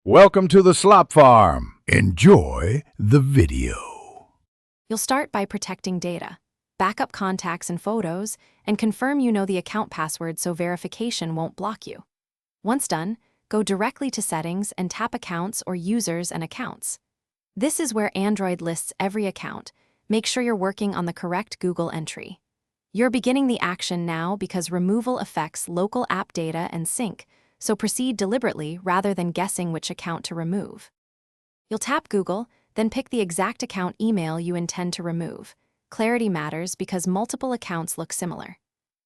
Welcome to the Slop Farm. Enjoy the video. You'll start by protecting data. Back up contacts and photos, and confirm you know the account password so verification won't block you. Once done, go directly to Settings and tap Accounts or Users and Accounts. This is where Android lists every account. Make sure you're working on the correct Google entry. You're beginning the action now because removal affects local app data and sync, so proceed deliberately rather than guessing which account to remove. You'll tap Google, then pick the exact account email you intend to remove. Clarity matters because multiple accounts look similar.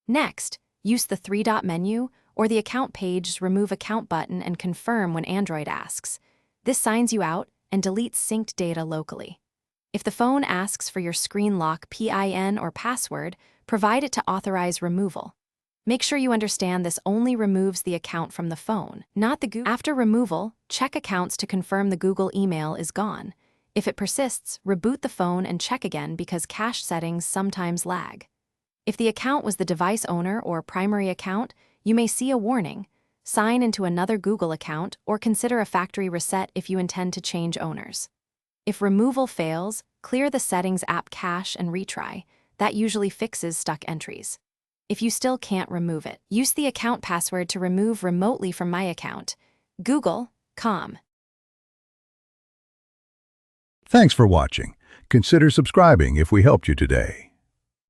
Next, use the three-dot menu or the account page's Remove Account button and confirm when Android asks. This signs you out and deletes synced data locally. If the phone asks for your screen lock PIN or password, provide it to authorize removal. Make sure you understand this only removes the account from the phone, not the Google. After removal, check accounts to confirm the Google email is gone. If it persists, reboot the phone and check again because cache settings sometimes lag. If the account was the device owner or primary account, you may see a warning. Sign into another Google account or consider a factory reset if you intend to change owners. If removal fails, clear the Settings app cache and retry. That usually fixes stuck entries. If you still can't remove it, use the account password to remove remotely from My Account. Google.com. Thanks for watching. Consider subscribing if we helped you today.